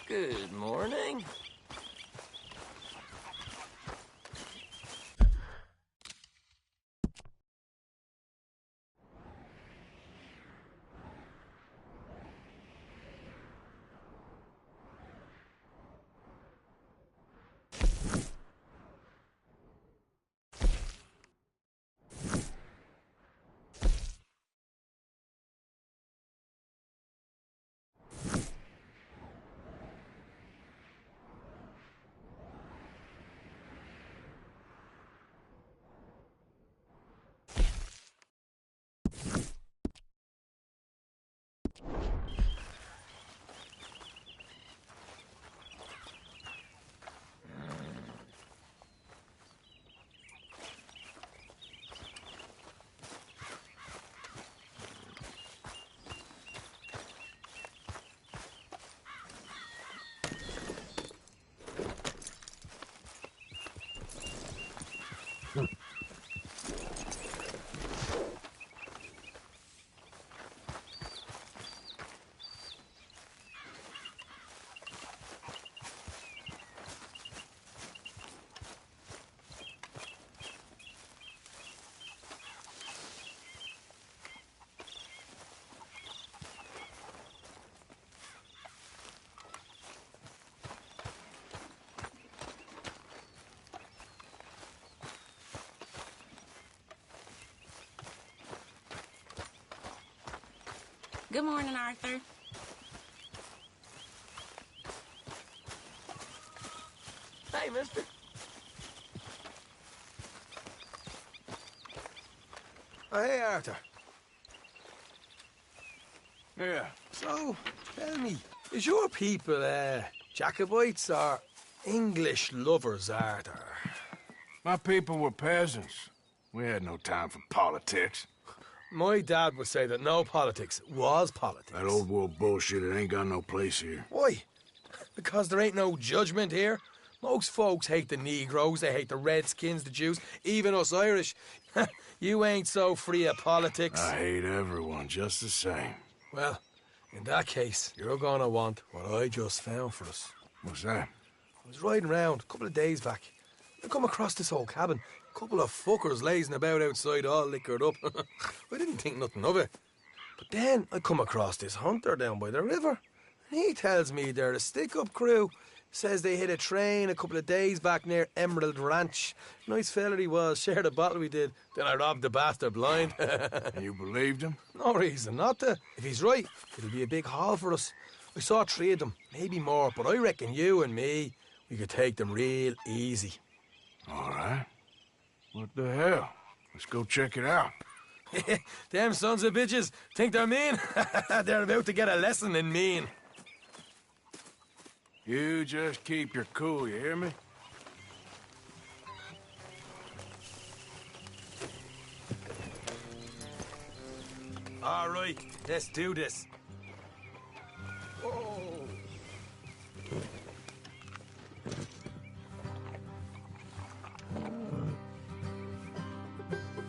Good morning. Good morning, Arthur. Hey, mister. Oh, hey, Arthur. Yeah. So, tell me, is your people, Jacobites or English lovers, Arthur? My people were peasants. We had no time for politics. My dad would say that no politics was politics. That old world bullshit, it ain't got no place here. Why? Because there ain't no judgment here. Most folks hate the Negroes, they hate the Redskins, the Jews, even us Irish. You ain't so free of politics. I hate everyone just the same. Well, in that case, you're gonna want what I just found for us. What's that? I was riding around a couple of days back. I come across this old cabin. A couple of fuckers lazing about outside all liquored up. I didn't think nothing of it. But then I come across this hunter down by the river. And he tells me they're a stick-up crew. Says they hit a train a couple of days back near Emerald Ranch. Nice fella he was, shared a bottle we did. Then I robbed the bastard blind. And you believed him? No reason not to. If he's right, it'll be a big haul for us. I saw 3 of them, maybe more, but I reckon you and me, we could take them real easy. All right. What the hell? Let's go check it out. Them sons of bitches think they're mean. They're about to get a lesson in mean. You just keep your cool, you hear me? All right, let's do this. Whoa.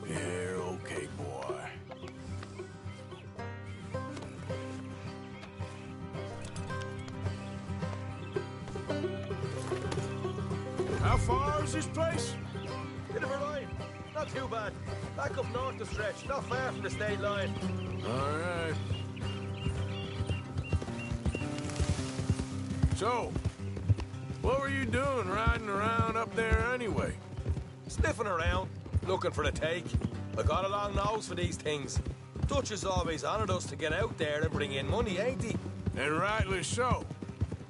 Yeah, okay, boy. How far is this place? Bit of a ride. Not too bad. Back up north the stretch, not far from the state line. All right. So, what were you doing riding around up there anyway? Sniffing around, looking for the take. I got a long nose for these things. Dutch is always honoured us to get out there and bring in money, ain't he? And rightly so.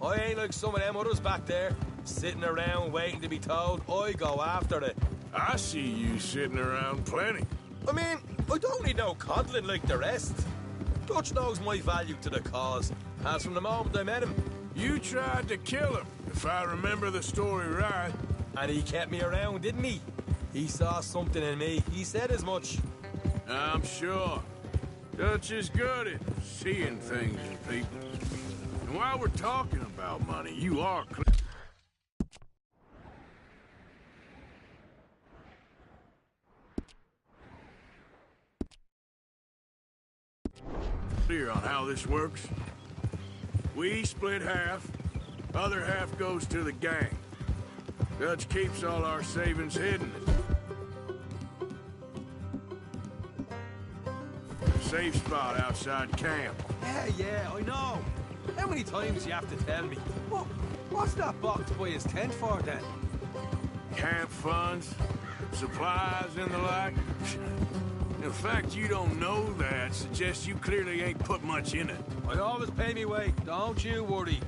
I ain't like some of them others back there, sitting around waiting to be told. I go after it. I see you sitting around plenty. I mean, I don't need no coddling like the rest. Dutch knows my value to the cause, as from the moment I met him. You tried to kill him, if I remember the story right. And he kept me around, didn't he? He saw something in me. He said as much. I'm sure. Dutch is good at seeing things in people. And while we're talking about money, you are clear on how this works. We split half, Other half goes to the gang. Dutch keeps all our savings hidden. Safe spot outside camp. Yeah, I know. How many times do you have to tell me? What's that box by his tent for, then? Camp funds, supplies, and the like. The fact you don't know that suggests you clearly ain't put much in it. I always pay me way. Don't you worry.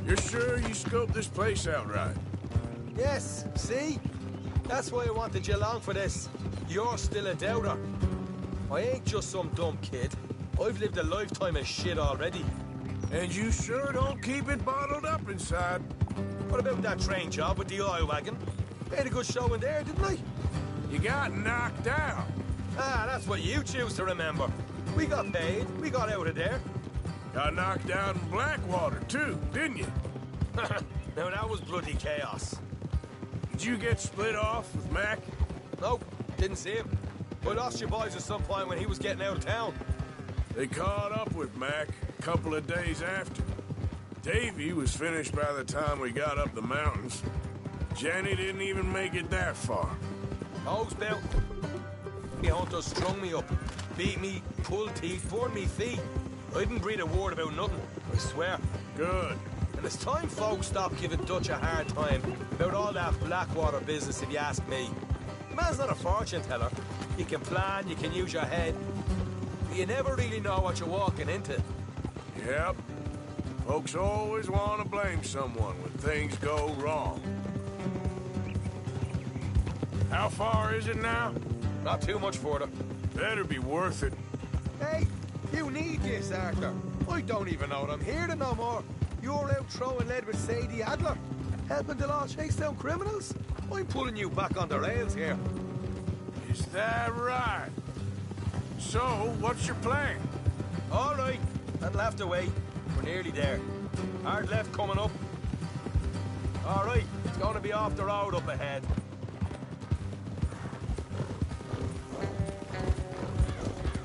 You're sure you scoped this place out right? Yes, see? That's why I wanted you along for this. You're still a doubter. I ain't just some dumb kid. I've lived a lifetime of shit already. And you sure don't keep it bottled up inside. What about that train job with the oil wagon? Made a good show in there, didn't I? You got knocked out. Ah, that's what you choose to remember. We got paid. We got out of there. Got knocked out in Blackwater, too, didn't you? Now, that was bloody chaos. Did you get split off with Mac? Nope, didn't see him. I lost your boys at some point when he was getting out of town. They caught up with Mac a couple of days after. Davy was finished by the time we got up the mountains. Jenny didn't even make it that far. Hose belt. The hunters strung me up, beat me, pulled teeth, burned me feet. I didn't breathe a word about nothing, I swear. Good. And it's time folks stopped giving Dutch a hard time about all that Blackwater business, if you ask me. The man's not a fortune teller. You can plan, you can use your head. But you never really know what you're walking into. Yep. Folks always want to blame someone when things go wrong. How far is it now? Not too much further. Better be worth it. Hey, you need this, Arthur. I don't even know that I'm here to no more. You're out throwing lead with Sadie Adler, helping the law chase down criminals. I'm pulling you back on the rails here. Is that right? So, what's your plan? All right, that'll have to wait. We're nearly there. Hard left coming up. All right, it's going to be off the road up ahead.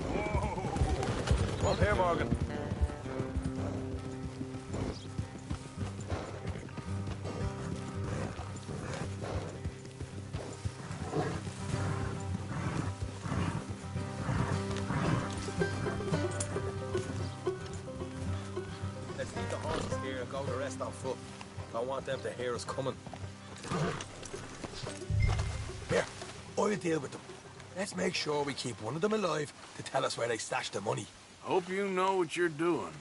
Whoa. Come up here, Morgan. Let's leave the horses here and go the rest on foot. Don't want them to hear us coming. Here, I'll deal with them. Let's make sure we keep one of them alive to tell us where they stashed the money. Hope you know what you're doing.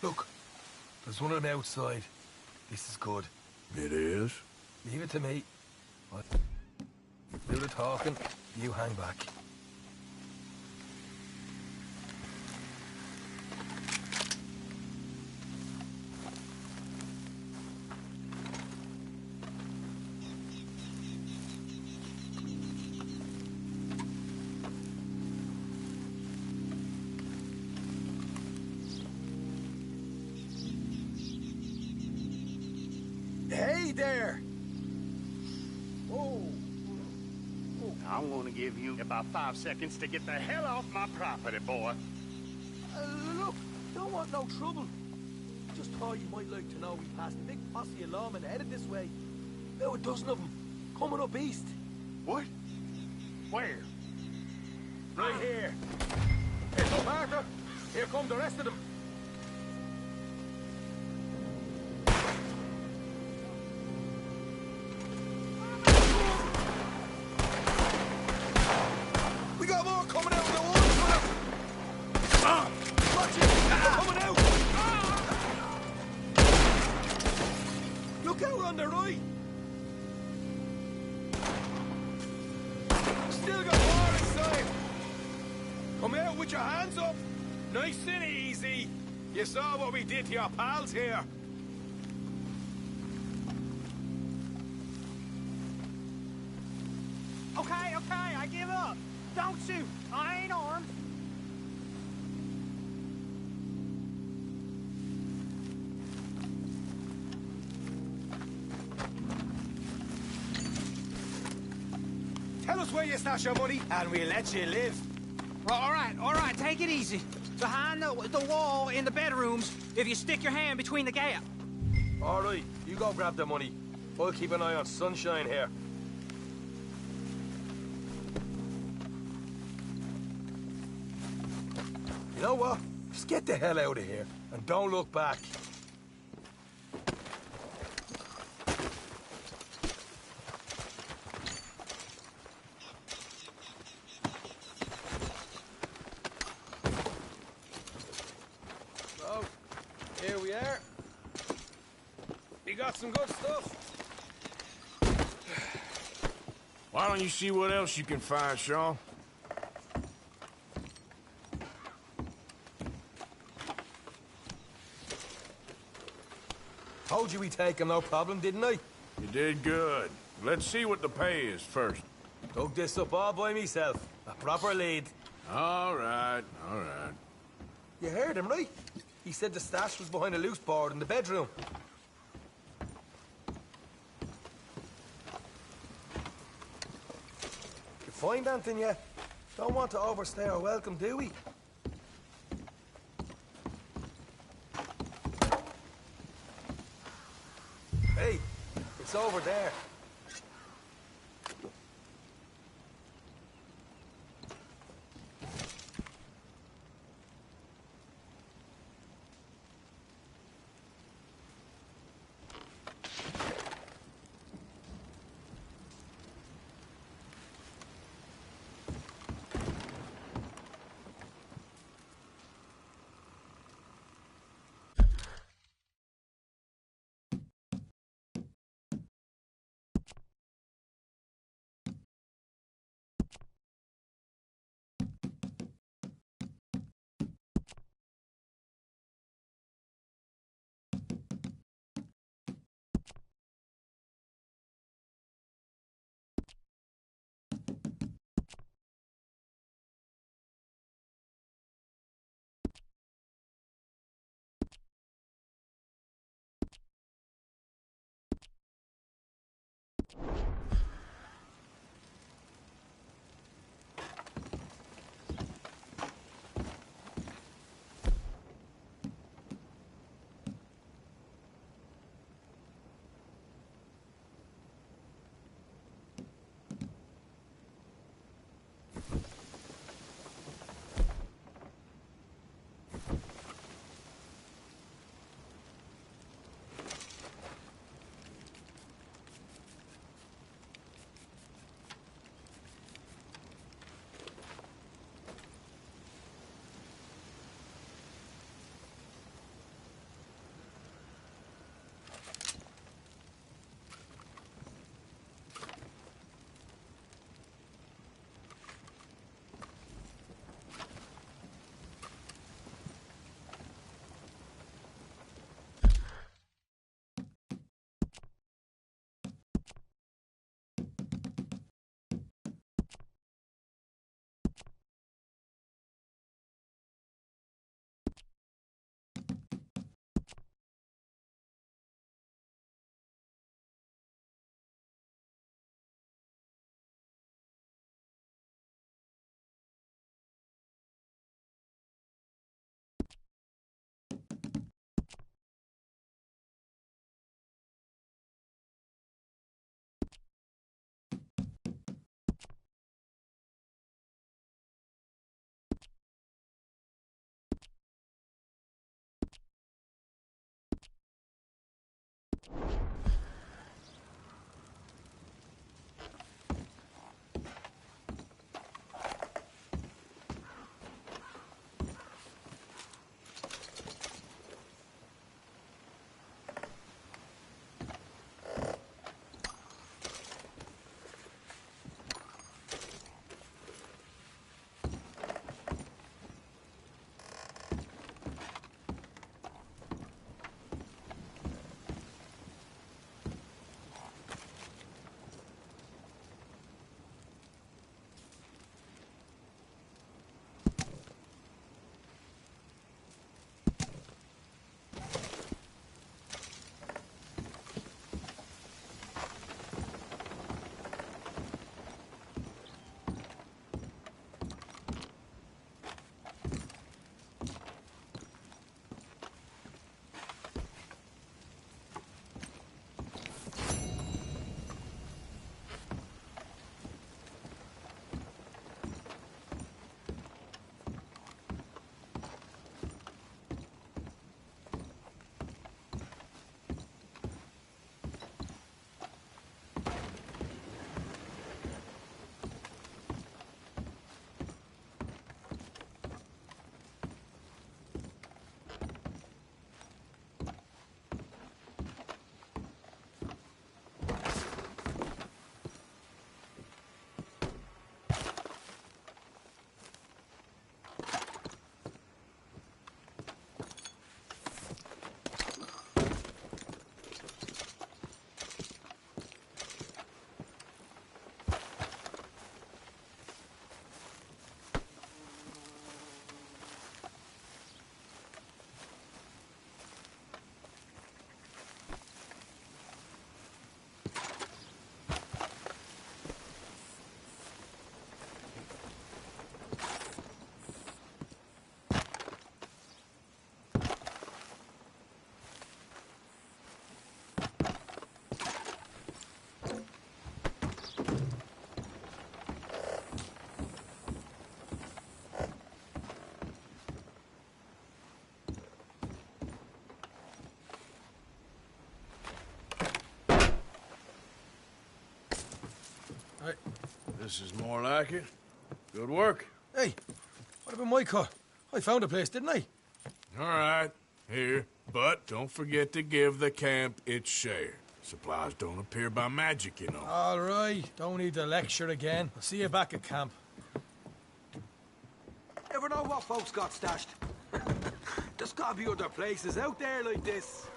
Look, there's one of them outside. This is good. It is? Leave it to me. I'll do the talking, you hang back. Hey there! Whoa! I'm gonna give you about 5 seconds to get the hell off my property, boy. Look, don't want no trouble. Just thought you might like to know we passed a big posse of lawmen headed this way. About a dozen of them, coming up east. What? Where? Right here. Here's up, Arthur. Here come the rest of them. We got more coming out of the woods. Watch it! They're coming out! Look out on the right! Still got more inside! Come out with your hands up! Nice and easy! You saw what we did to your pals here! Okay, I give up. Don't shoot. I ain't armed. Tell us where you stash your money, and we'll let you live. All right, take it easy. Behind the wall in the bedrooms, if you stick your hand between the gap. All right, you go grab the money. I'll keep an eye on Sunshine here. You know what? Just get the hell out of here, and don't look back. So, here we are. We got some good stuff. Why don't you see what else you can find, Sean? Told you we'd take him, no problem, didn't I? You did good. Let's see what the pay is first. Dug this up all by myself. A proper lead. All right, all right. You heard him, right? He said the stash was behind a loose board in the bedroom. You find anything yet? Don't want to overstay our welcome, do we? Hey, it's over there. This is more like it. Good work. Hey, what about my cut? I found a place, didn't I? All right, here. But don't forget to give the camp its share. Supplies don't appear by magic, you know. All right, don't need the lecture again. I'll see you back at camp. Never know what folks got stashed. There's gotta be other places out there like this.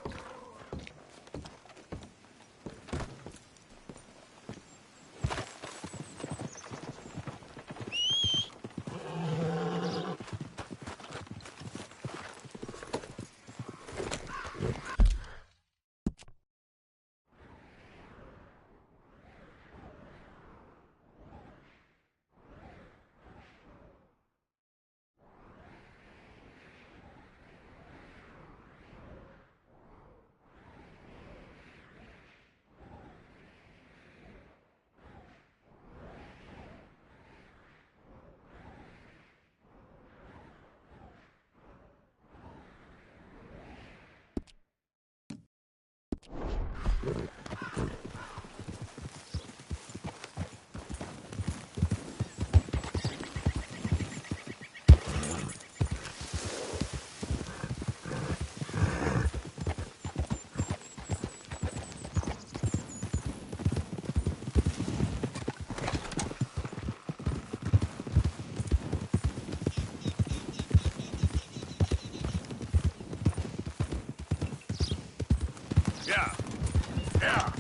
Yeah. Yeah.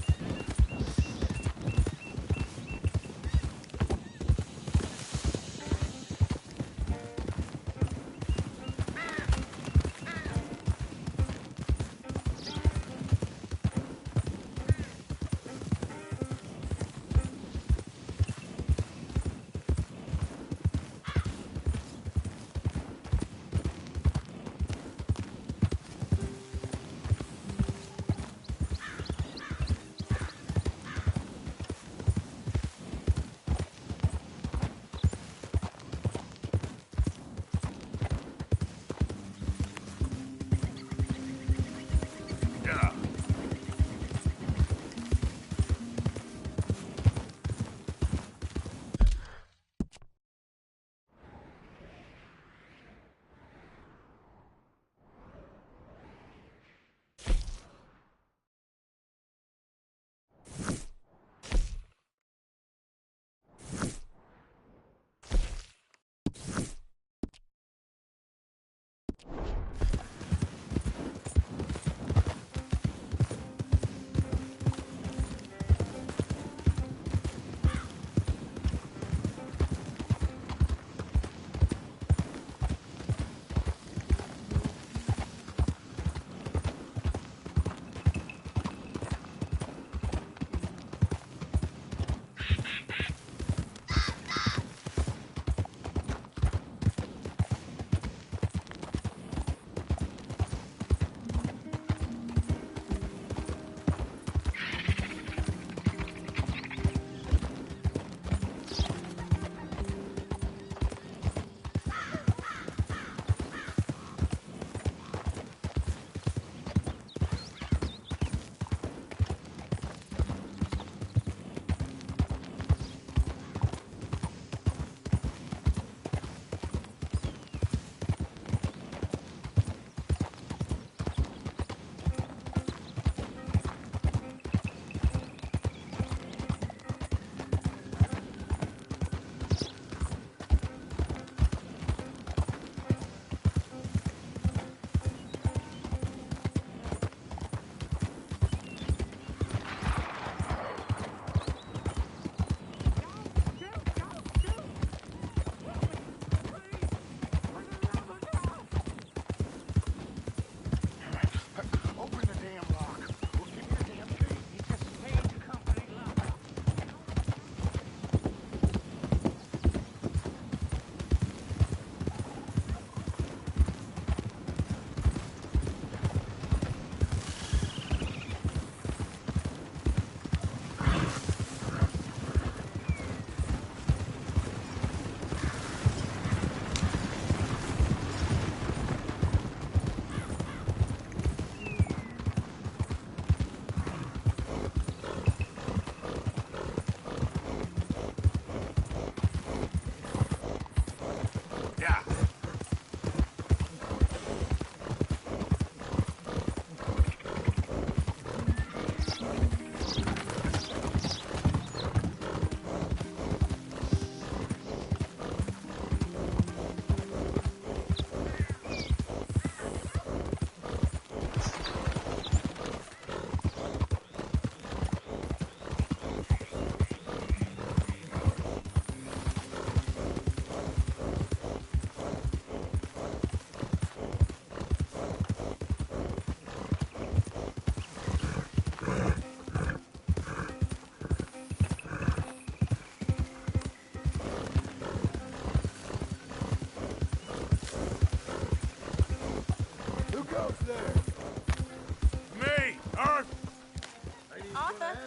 Martha.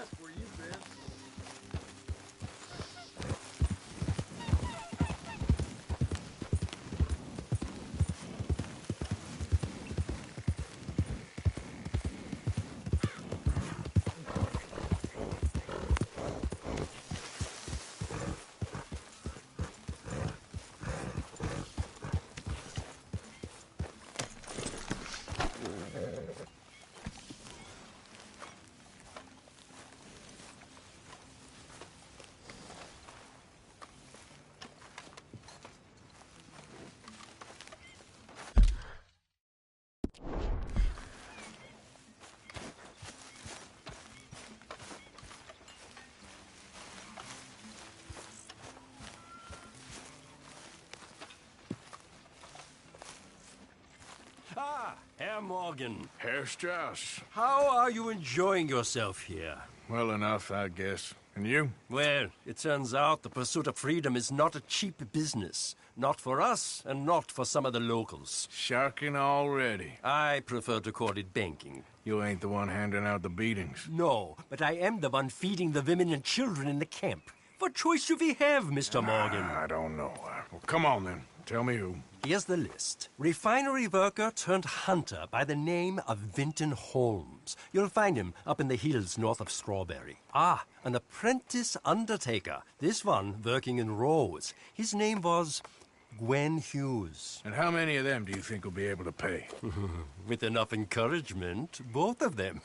Ah, Herr Morgan. Herr Strauss. How are you enjoying yourself here? Well enough, I guess. And you? Well, it turns out the pursuit of freedom is not a cheap business. Not for us, and not for some of the locals. Sharking already. I prefer to call it banking. You ain't the one handing out the beatings. No, but I am the one feeding the women and children in the camp. What choice do we have, Mr. Morgan? I don't know. Well, come on then. Tell me who. Here's the list. Refinery worker turned hunter by the name of Vinton Holmes. You'll find him up in the hills north of Strawberry. Ah, an apprentice undertaker. This one working in rows. His name was Gwen Hughes. And how many of them do you think will be able to pay? With enough encouragement, both of them.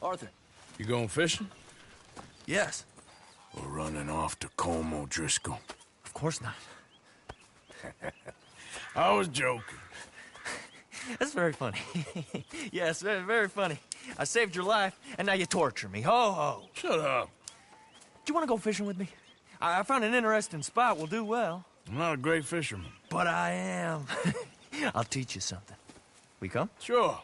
Arthur. You going fishing? Yes. Or running off to Colm O'Driscoll? Of course not. I was joking. That's very funny. Yes, very, very funny. I saved your life, and now you torture me. Ho, ho. Shut up. Do you want to go fishing with me? I found an interesting spot. We'll do well. I'm not a great fisherman. But I am. I'll teach you something. We come? Sure.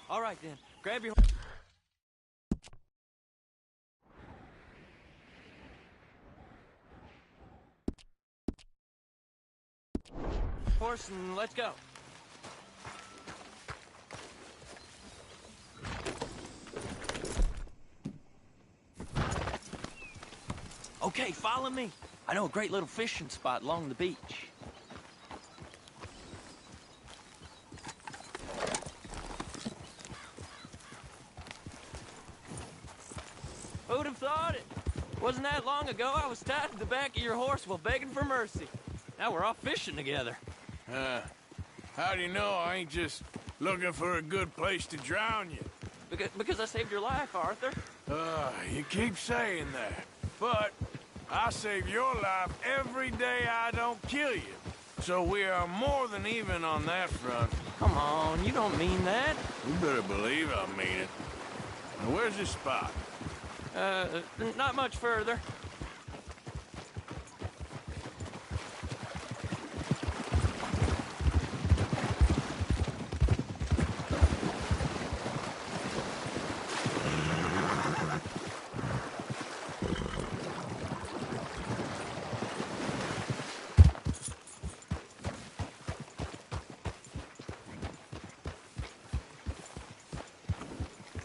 All right, then. Grab your... horse and let's go. Okay, follow me. I know a great little fishing spot along the beach. Who'd have thought it? Wasn't that long ago I was tied to the back of your horse while begging for mercy. Now we're off fishing together. How do you know I ain't just looking for a good place to drown you? Because I saved your life, Arthur. You keep saying that. But I save your life every day I don't kill you. So we are more than even on that front. Come on, you don't mean that. You better believe I mean it. Now, where's this spot? Not much further.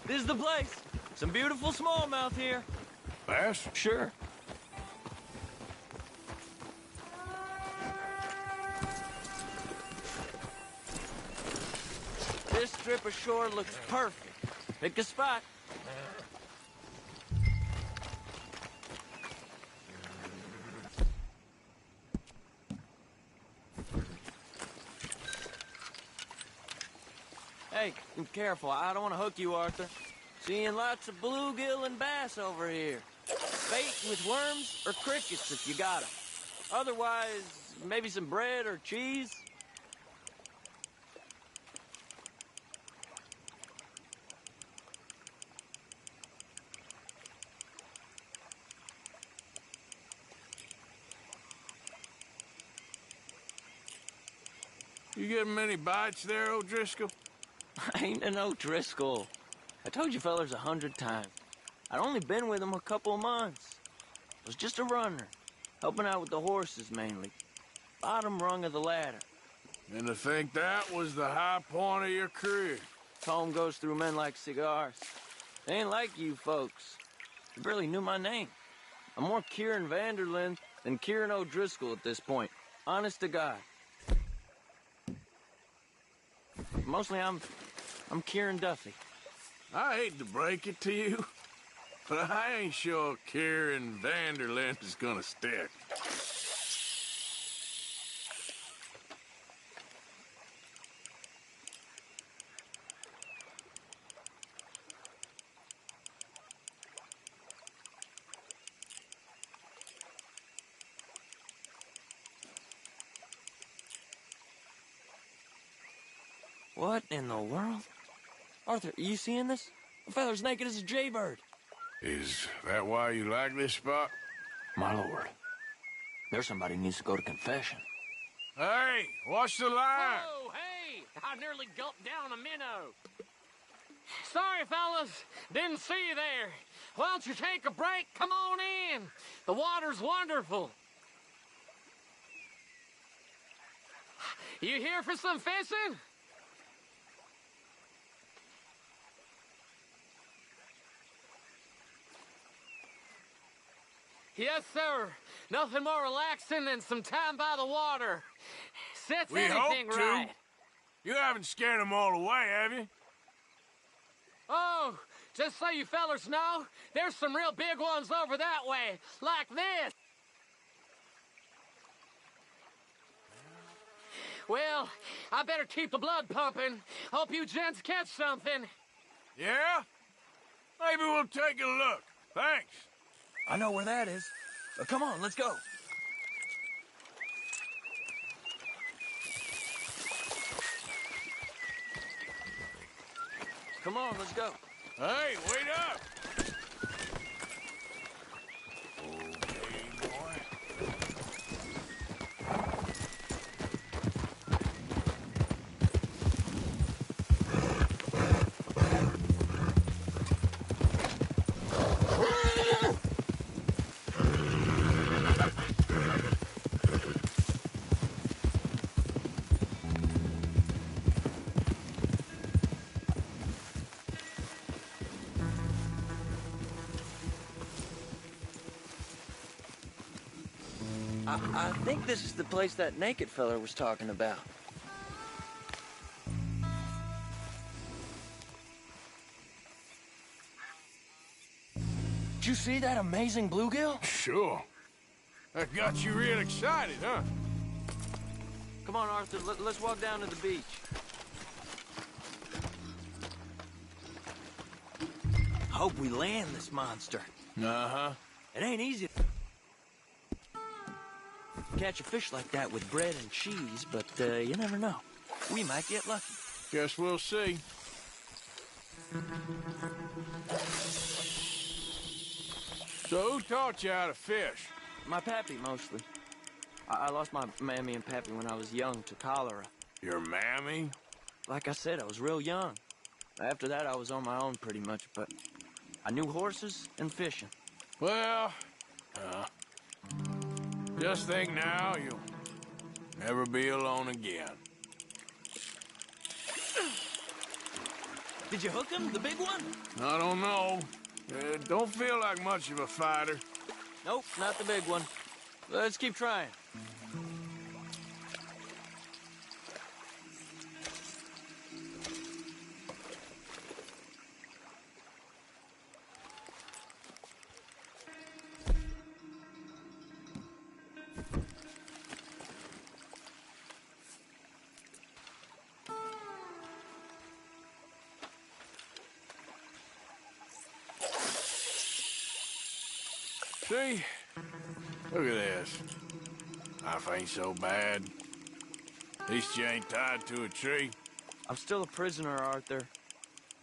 This is the place. Some beautiful smallmouth here. Bass? Sure. This strip of shore looks perfect. Pick a spot. Hey, be careful. I don't want to hook you, Arthur. Seeing lots of bluegill and bass over here. Bait with worms or crickets if you got 'em. Otherwise, maybe some bread or cheese. You getting many bites there, O'Driscoll? I ain't an O'Driscoll. I told you fellers 100 times. I'd only been with him a couple of months. Was just a runner, helping out with the horses mainly. Bottom rung of the ladder. And to think that was the high point of your career. Home goes through men like cigars. They ain't like you folks. You barely knew my name. I'm more Kieran Vanderlyn than Kieran O'Driscoll at this point. Honest to God. Mostly I'm Kieran Duffy. I hate to break it to you, but I ain't sure Kieran Vanderlyn is gonna stick. What in the world? Arthur, are you seeing this? The feller's naked as a jaybird. Is that why you like this spot? My lord. There's somebody who needs to go to confession. Hey, watch the line! Oh, hey! I nearly gulped down a minnow. Sorry, fellas. Didn't see you there. Why don't you take a break? Come on in. The water's wonderful. You here for some fishing? Yes, sir. Nothing more relaxing than some time by the water. Sets We anything hope to. right. You haven't scared them all away, have you? Oh, just so you fellers know, there's some real big ones over that way, like this. Well, I better keep the blood pumping. Hope you gents catch something. Yeah? Maybe we'll take a look. Thanks. I know where that is. Come on, let's go. Come on, let's go. Hey, wait up! Okay, boy. I think this is the place that naked feller was talking about. Did you see that amazing bluegill? Sure. That got you real excited, huh? Come on, Arthur, let's walk down to the beach. Hope we land this monster. Uh-huh. It ain't easy to catch a fish like that with bread and cheese, but you never know. We might get lucky. Guess we'll see. So who taught you how to fish? My pappy, mostly. I lost my mammy and pappy when I was young to cholera. Your mammy? Like I said, I was real young. After that, I was on my own pretty much, but I knew horses and fishing. Well, just think now you'll never be alone again. Did you hook him, the big one? I don't know. Don't feel like much of a fighter. Nope, not the big one. Let's keep trying. See? Look at this. Life ain't so bad. At least you ain't tied to a tree. I'm still a prisoner, Arthur.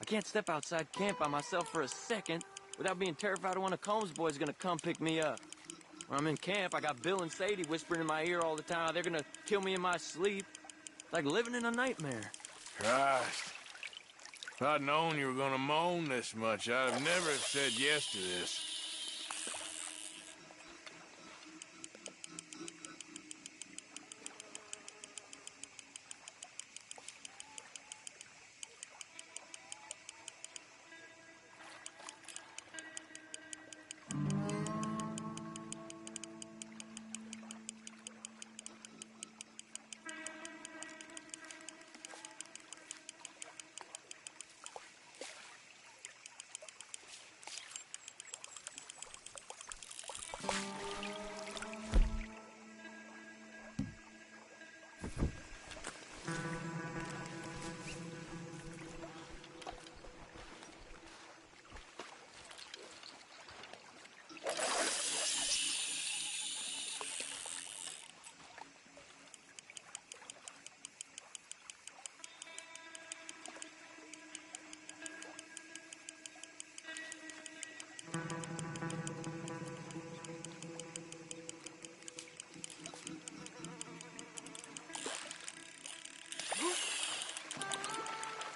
I can't step outside camp by myself for a second without being terrified of one of Combs' boys gonna come pick me up. When I'm in camp, I got Bill and Sadie whispering in my ear all the time. They're gonna kill me in my sleep. Like living in a nightmare. Christ. If I'd known you were gonna moan this much, I'd have never said yes to this.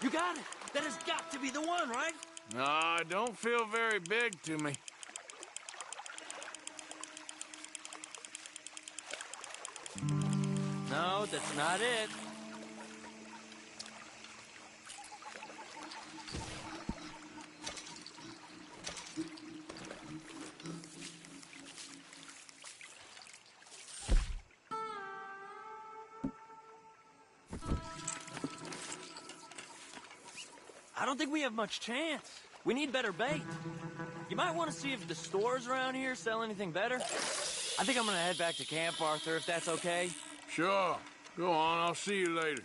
You got it! That has got to be the one, right? No, it don't feel very big to me. No, that's not it. I don't think we have much chance. We need better bait. You might want to see if the stores around here sell anything better. I think I'm gonna head back to camp, Arthur, if that's okay. Sure. Go on, I'll see you later.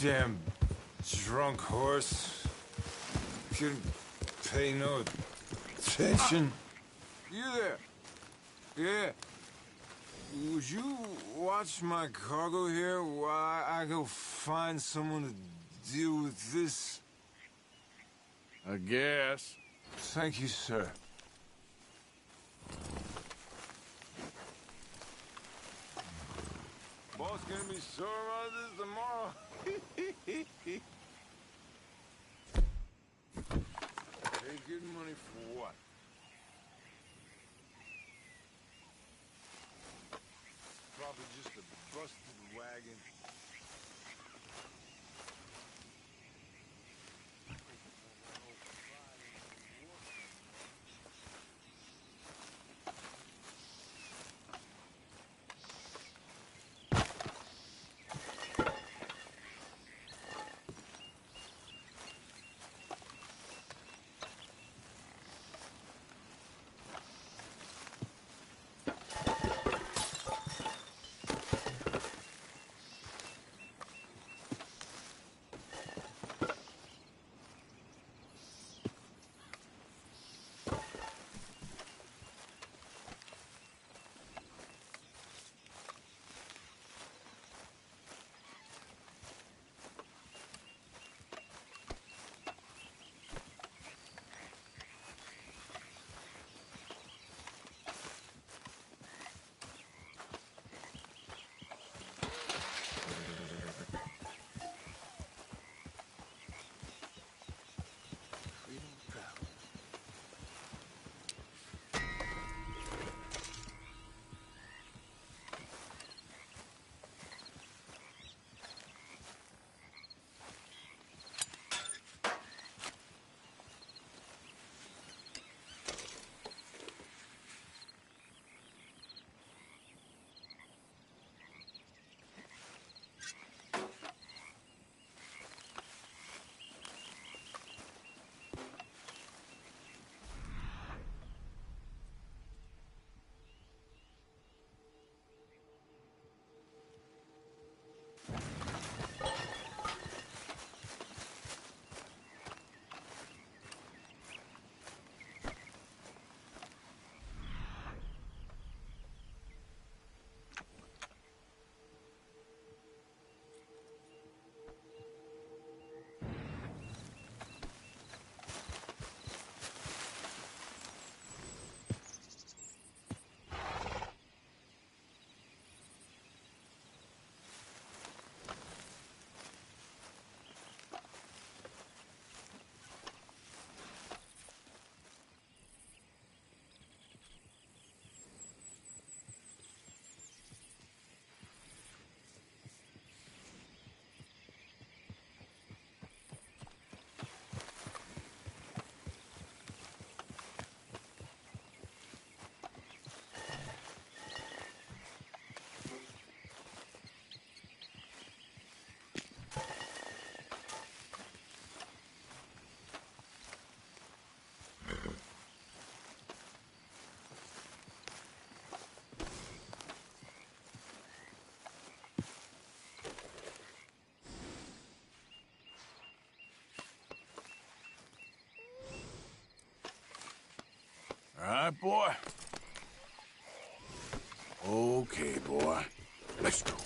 Damn drunk horse. Couldn't pay no attention. You there? Yeah. Would you watch my cargo here while I go find someone to deal with this? I guess. Thank you, sir. Boss gonna be sore about this tomorrow. They good money for what? Probably just a busted wagon. All right, boy? Okay, boy. Let's go.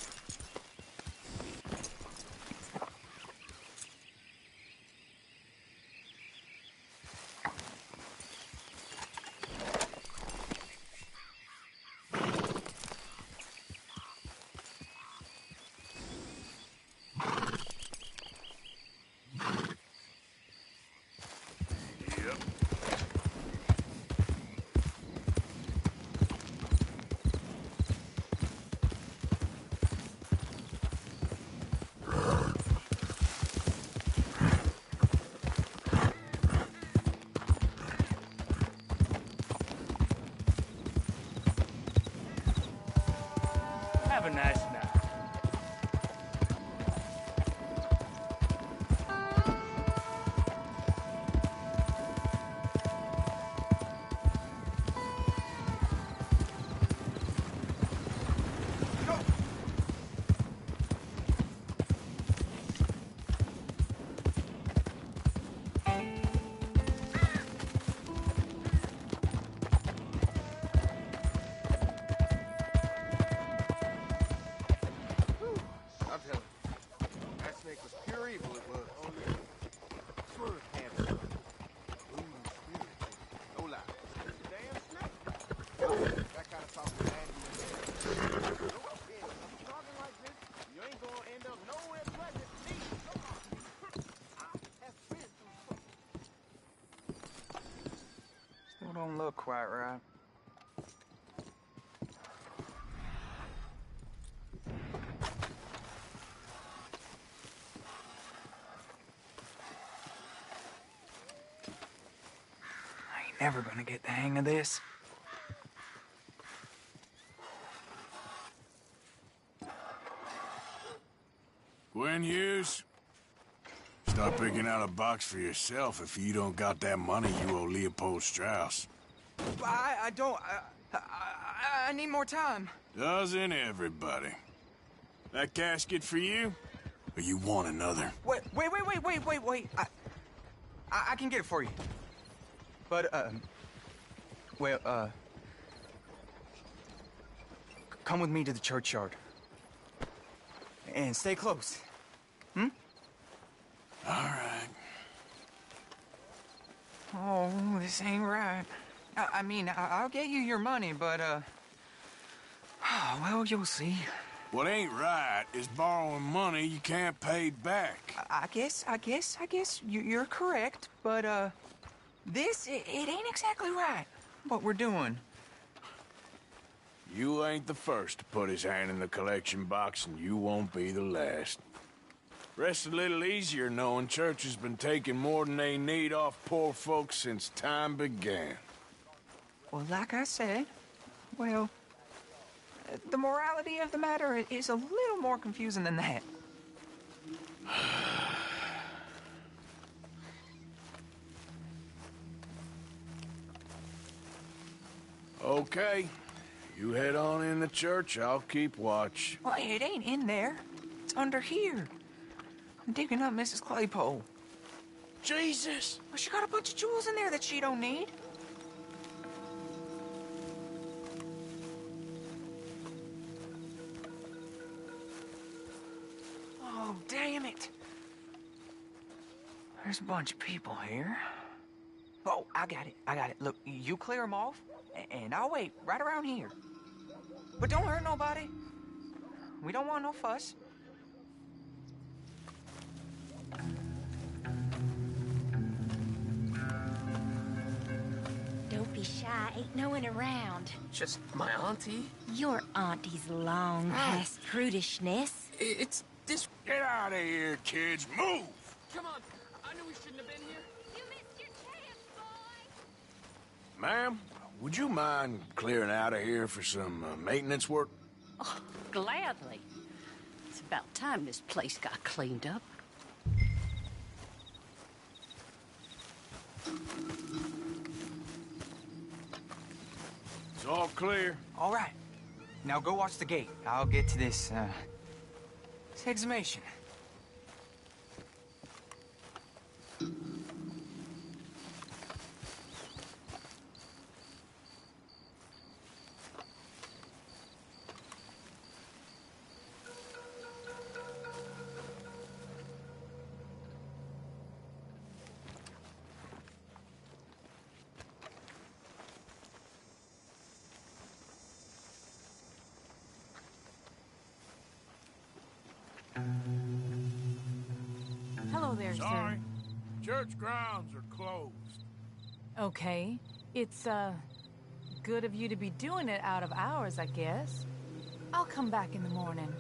Have a nice night. don't look quite right. I ain't never gonna get the hang of this. Gwen Hughes, start picking out a box for yourself if you don't got that money you owe Leopold Strauss. I don't... I need more time. Doesn't everybody? That casket for you? Or you want another? Wait. I can get it for you. But, come with me to the churchyard. And stay close. Hmm? All right. Oh, this ain't right. I mean, I'll get you your money, but, well, you'll see. What ain't right is borrowing money you can't pay back. I guess you're correct, but, it ain't exactly right, what we're doing. You ain't the first to put his hand in the collection box, and you won't be the last. Rests a little easier knowing church has been taking more than they need off poor folks since time began. Well, like I said, well, the morality of the matter is a little more confusing than that. Okay. You head on in the church, I'll keep watch. Well, it ain't in there. It's under here. I'm digging up Mrs. Claypole. Jesus! Well, she got a bunch of jewels in there that she don't need. Oh, damn it. There's a bunch of people here. Oh, I got it. Look, you clear them off, and I'll wait right around here. But don't hurt nobody. We don't want no fuss. Don't be shy. Ain't no one around. Just my auntie. Your auntie's long past prudishness. It's this... Get out of here, kids. Move! Come on. I knew we shouldn't have been here. You missed your chance, boy. Ma'am, would you mind clearing out of here for some maintenance work? Oh, gladly. It's about time this place got cleaned up. It's all clear. All right. Now go watch the gate. I'll get to this exhumation. Hello there, Sorry. sir. Church grounds are closed. Okay. It's, good of you to be doing it out of hours, I guess. I'll come back in the morning.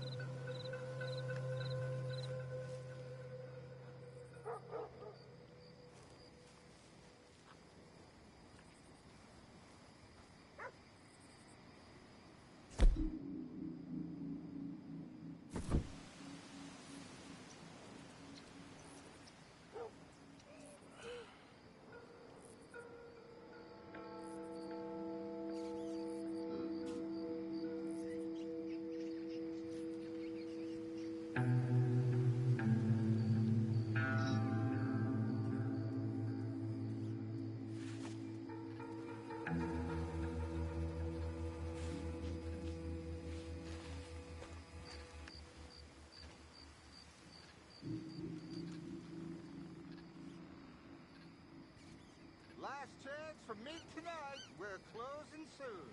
Last chance for me tonight. We're closing soon.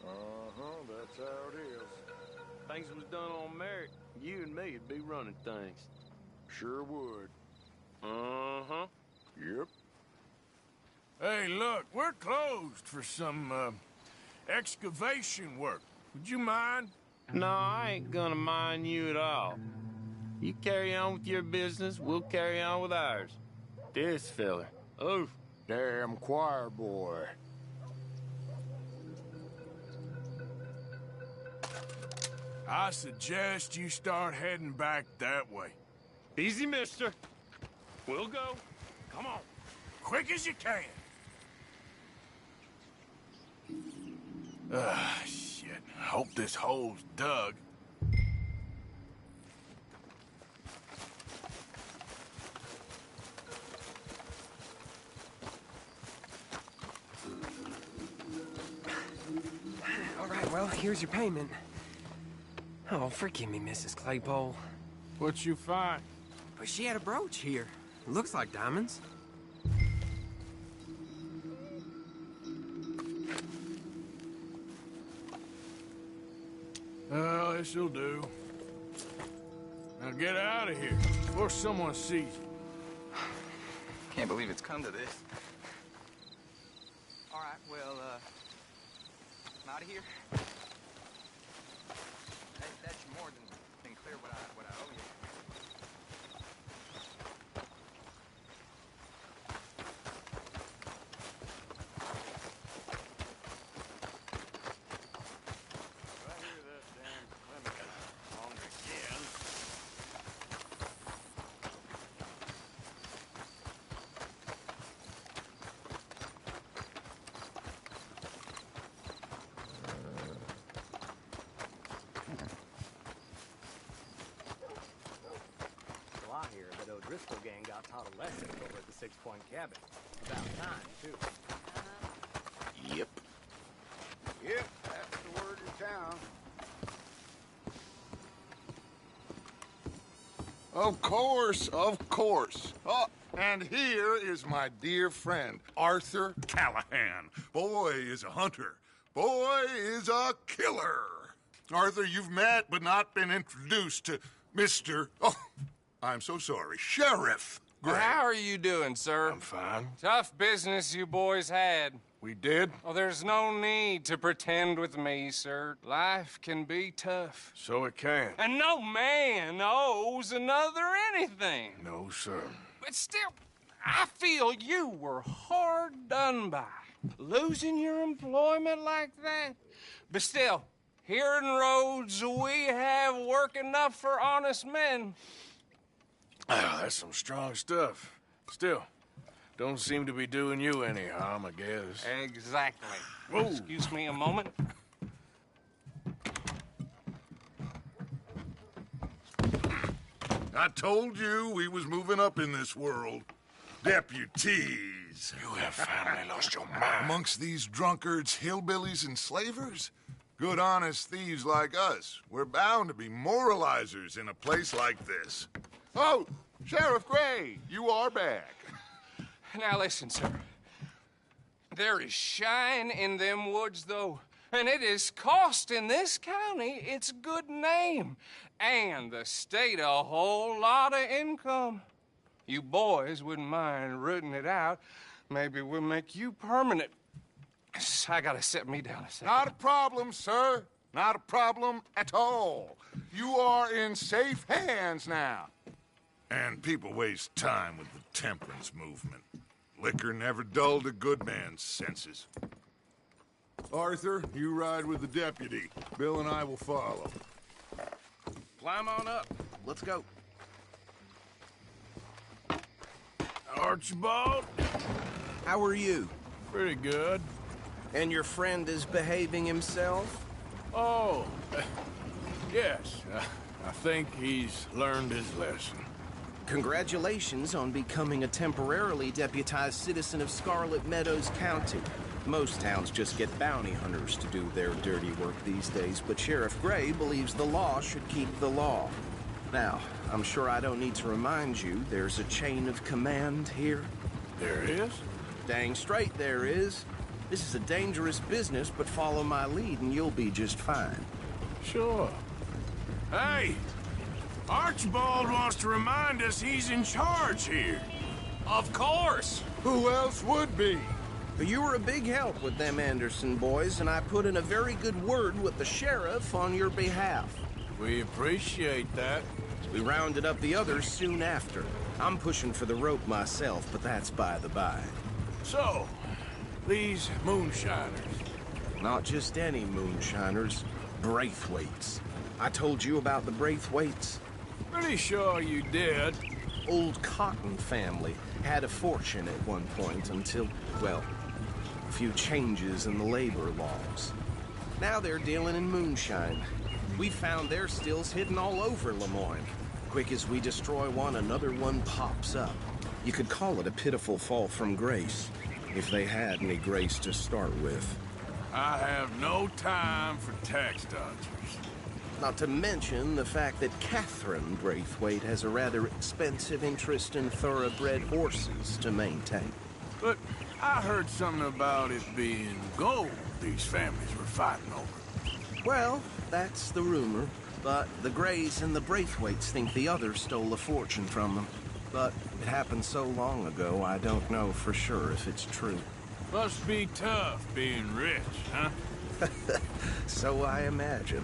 That's how it is. Things was done on merit. You and me would be running things. Sure would. Uh-huh. Yep. Hey, look, we're closed for some, excavation work. Would you mind? No, I ain't gonna mind you at all. You carry on with your business, we'll carry on with ours. This fella. Oh, Damn choir boy. I suggest you start heading back that way. easy, mister. We'll go. Come on. Quick as you can. Shit. Hope this hole's dug. All right, well, here's your payment. Oh, forgive me, Mrs. Claypole. What you find? But she had a brooch here. Looks like diamonds. Well, this'll do. Now get out of here before someone sees you. Can't believe it's come to this. All right, well, I'm out of here. That should more than clear what I owe you. Well, I hear that O'Driscoll gang got taught a lesson over at the 6 Point Cabin. About time, too. Yep. Yep, that's the word in town. Of course, of course. Oh, and here is my dear friend, Arthur Callahan. Boy is a hunter. Boy is a killer. Arthur, you've met but not been introduced to Mr. Oh, I'm so sorry, Sheriff Gray. How are you doing, sir? I'm fine. Tough business you boys had. We did? Oh, there's no need to pretend with me, sir. Life can be tough. So it can. And no man owes another anything. No, sir. But still, I feel you were hard done by. Losing your employment like that. But still, here in Rhodes, we have work enough for honest men. Oh, that's some strong stuff. Still, don't seem to be doing you any harm, I guess. Exactly. Whoa. Excuse me a moment. I told you we was moving up in this world. Deputies. You have finally lost your mind. Amongst these drunkards, hillbillies, and slavers? Good, honest thieves like us. We're bound to be moralizers in a place like this. Oh, Sheriff Gray, you are back. Now listen, sir. There is shine in them woods, though, and it is costing this county its good name and the state a whole lot of income. You boys wouldn't mind rooting it out. Maybe we'll make you permanent. I gotta sit me down a second. Not a problem, sir. Not a problem at all. You are in safe hands now. And people waste time with the temperance movement. Liquor never dulled a good man's senses. Arthur, you ride with the deputy. Bill and I will follow. Climb on up. Let's go. Archibald? How are you? Pretty good. And your friend is behaving himself? Oh, yes. I think he's learned his lesson. Congratulations on becoming a temporarily deputized citizen of Scarlet Meadows County. Most towns just get bounty hunters to do their dirty work these days, but Sheriff Gray believes the law should keep the law. Now, I'm sure I don't need to remind you there's a chain of command here. There is? Dang straight there is. This is a dangerous business, but follow my lead and you'll be just fine. Sure. Hey! Archibald wants to remind us he's in charge here. Of course! Who else would be? You were a big help with them Anderson boys, and I put in a very good word with the sheriff on your behalf. We appreciate that. We rounded up the others soon after. I'm pushing for the rope myself, but that's by the by. So, these moonshiners. Not just any moonshiners. Braithwaites. I told you about the Braithwaites? Pretty sure you did. Old Cotton family had a fortune at one point until, well, a few changes in the labor laws. Now they're dealing in moonshine. We found their stills hidden all over Lemoyne. Quick as we destroy one, another one pops up. You could call it a pitiful fall from grace, if they had any grace to start with. I have no time for tax dodgers. Not to mention the fact that Catherine Braithwaite has a rather expensive interest in thoroughbred horses to maintain. But I heard something about it being gold these families were fighting over. Well, that's the rumor. But the Greys and the Braithwaites think the others stole a fortune from them. But it happened so long ago, I don't know for sure if it's true. Must be tough being rich, huh? So I imagine.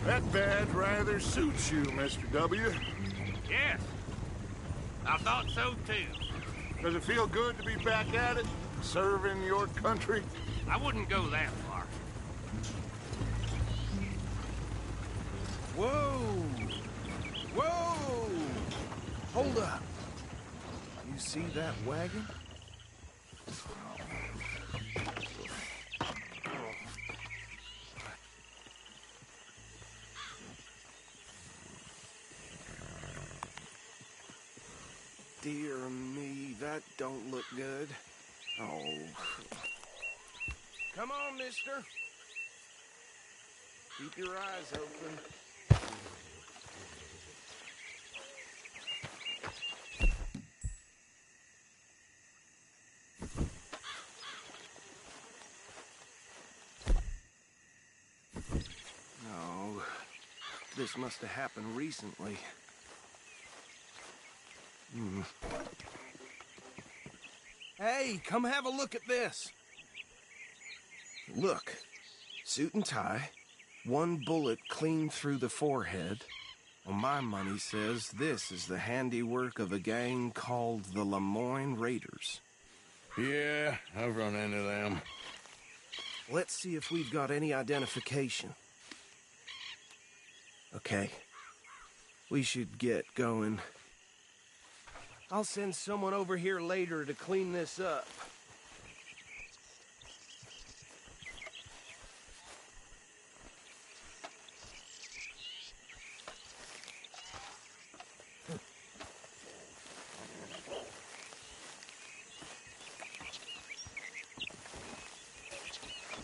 That badge rather suits you, Mr. W. Yes. I thought so, too. Does it feel good to be back at it? Serving your country? I wouldn't go that far. Whoa! Whoa! Hold up. You see that wagon? Dear me, that don't look good. Oh. Come on, mister. Keep your eyes open. No. This must have happened recently. Hey, come have a look at this. Look, suit and tie, one bullet clean through the forehead. Well, my money says this is the handiwork of a gang called the Lemoyne Raiders. Yeah, I've run into them. Let's see if we've got any identification. Okay, we should get going. I'll send someone over here later to clean this up.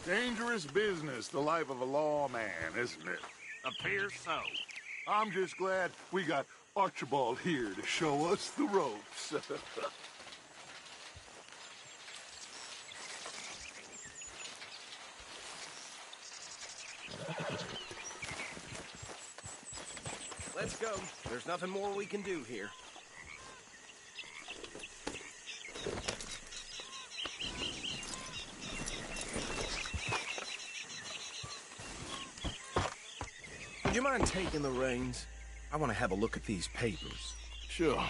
Dangerous business, the life of a lawman, isn't it? Appears so. I'm just glad we got Archibald here to show us the ropes. Let's go. There's nothing more we can do here. Would you mind taking the reins? I want to have a look at these papers. Sure.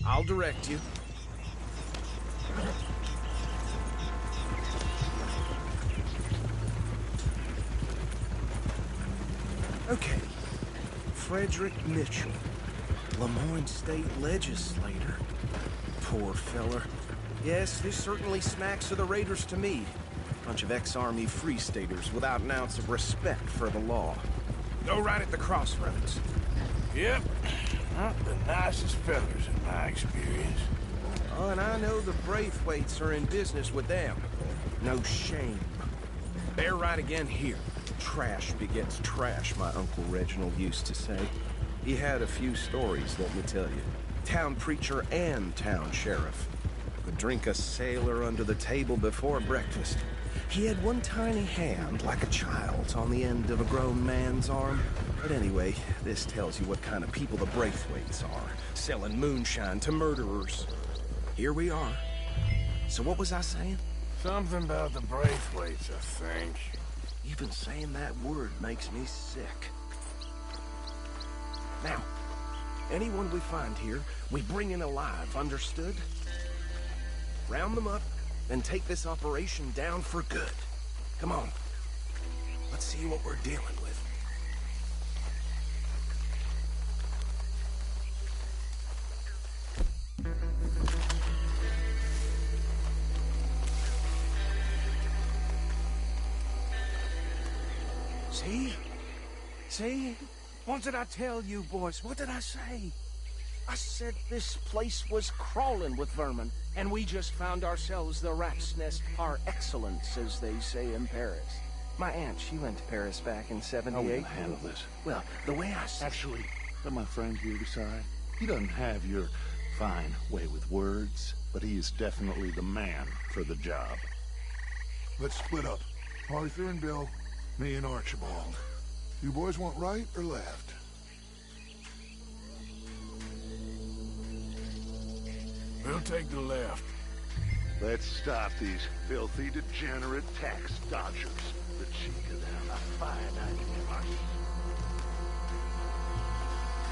I'll direct you. Okay. Frederick Mitchell, Lemoyne State Legislator. Poor feller. Yes, this certainly smacks of the Raiders to me. Bunch of ex-Army Free Staters without an ounce of respect for the law. Go right at the crossroads. Yep. Not the nicest fellas in my experience. Oh, and I know the Braithwaites are in business with them. No shame. They're right again here. Trash begets trash, my Uncle Reginald used to say. He had a few stories, let me tell you. Town preacher and town sheriff. Could drink a sailor under the table before breakfast. He had one tiny hand, like a child's, on the end of a grown man's arm. But anyway, this tells you what kind of people the Braithwaites are, selling moonshine to murderers. Here we are. So what was I saying? Something about the Braithwaites, I think. Even saying that word makes me sick. Now, anyone we find here, we bring in alive, understood? Round them up, and take this operation down for good. Come on. Let's see what we're dealing with. See? See? What did I tell you, boys? What did I say? I said this place was crawling with vermin, and we just found ourselves the rat's nest par excellence, as they say in Paris. My aunt, she went to Paris back in '78. How will you handle this? Well, the way I see... Actually, let my friend here decide. He doesn't have your fine way with words, but he is definitely the man for the job. Let's split up. Arthur and Bill, me and Archibald. You boys want right or left? We'll take the left. Let's stop these filthy, degenerate tax dodgers. The cheek of them, a fine idea.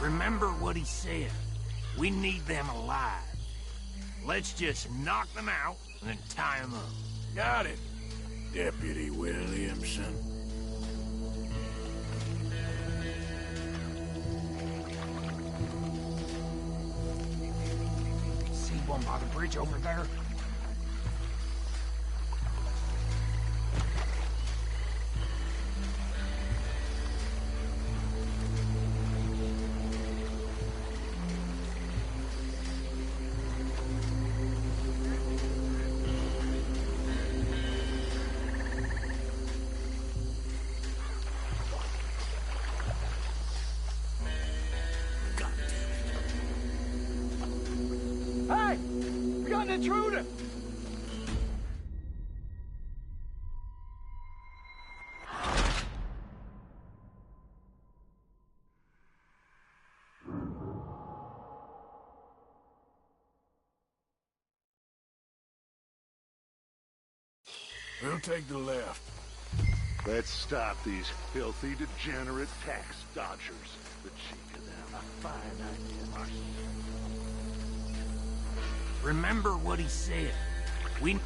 Remember what he said. We need them alive. Let's just knock them out and then tie them up. Got it, Deputy Williamson. See one by the bridge over there? Hey! We got an intruder! We'll take the left. Let's stop these filthy, degenerate tax dodgers. The cheek of them, a fine idea. Remember what he said. We... them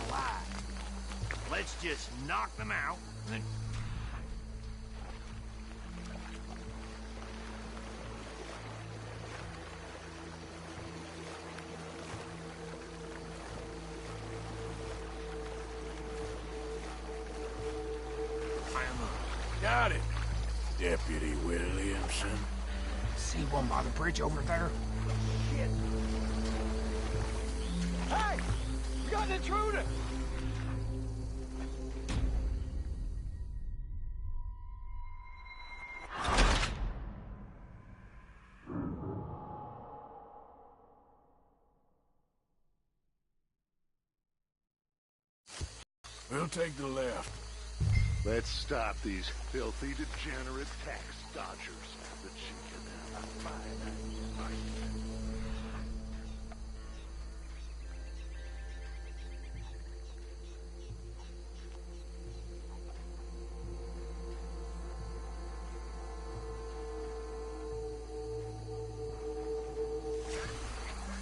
alive. Let's just knock them out, and then... Got it, Deputy Williamson. See one by the bridge over there? Shit! Hey! We got an intruder! We'll take the left. Let's stop these filthy, degenerate tax dodgers. The cheek of them, a fine idea.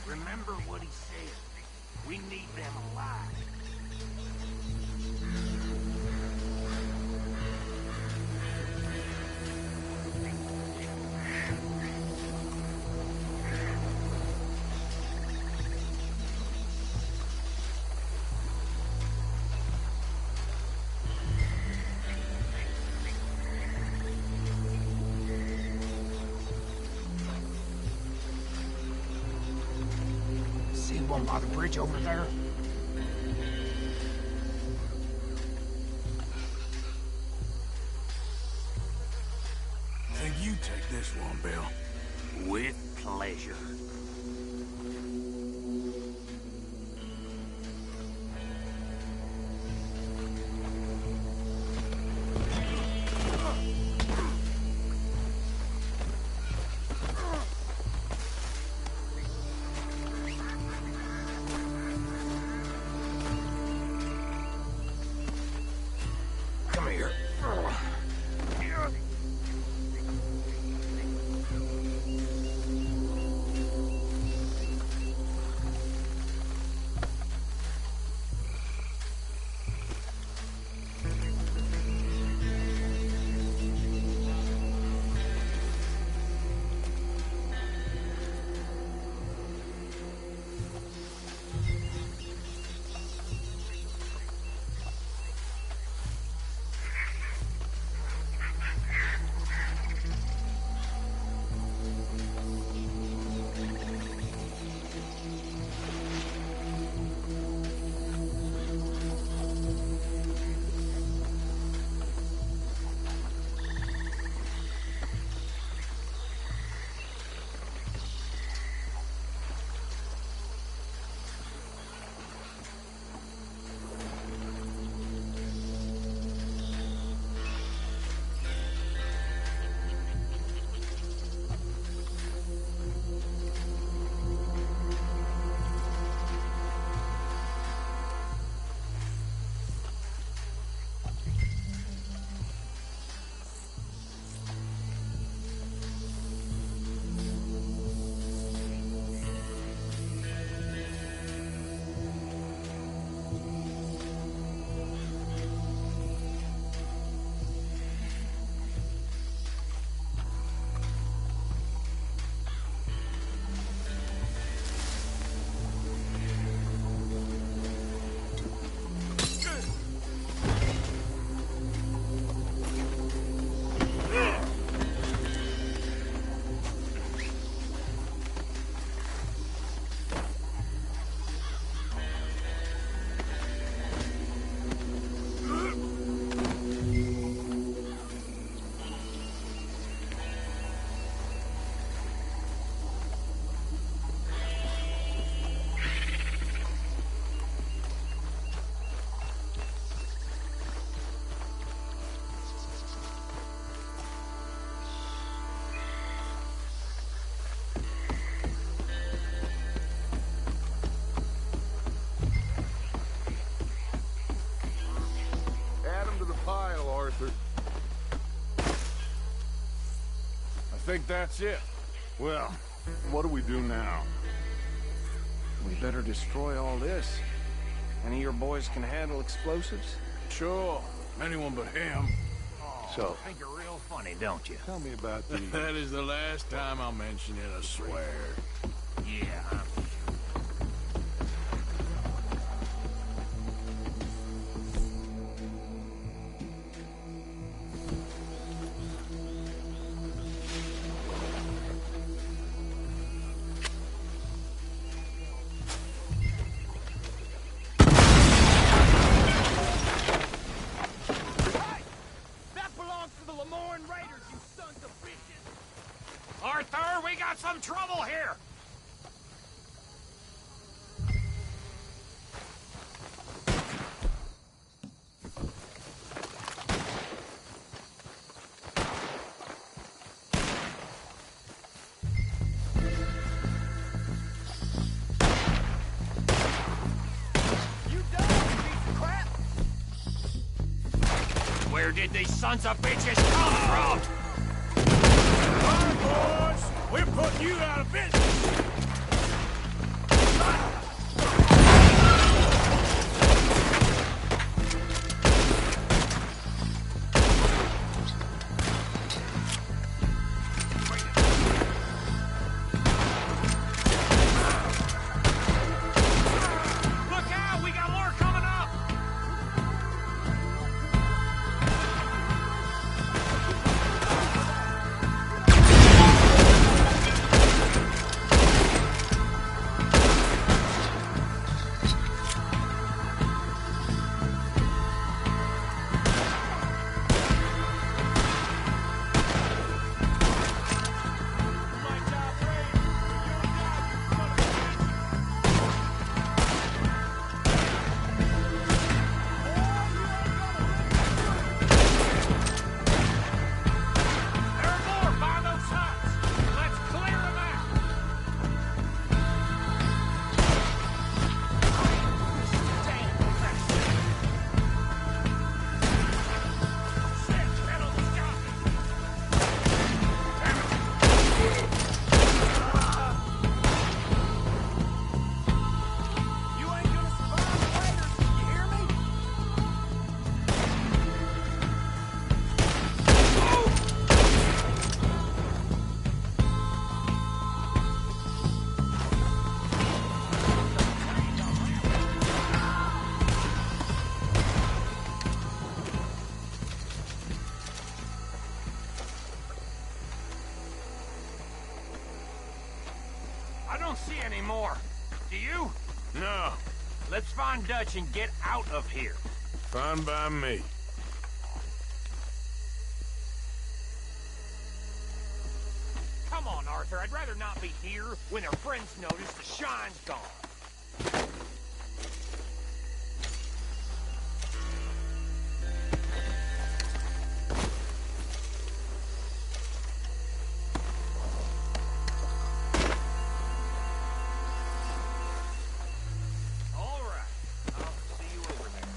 Remember what he said. We need them alive. one by the bridge over there? Think you take this one, Bill. With pleasure. Come here. I think that's it. Well, what do we do now? We better destroy all this. Any of your boys can handle explosives? Sure. Anyone but him. So, think you're real funny, don't you? Tell me about these. That is the last time I'll mention it, I swear. Yeah, I'm sure. Arthur, we got some trouble here! Where did these sons of bitches come from? Boys, we're putting you out of business. Look out, we got more coming up! see any more. Do you? No. Let's find Dutch and get out of here. Fine by me. Come on, Arthur. I'd rather not be here when our friends notice the shine's gone. All right. I'll see you over there.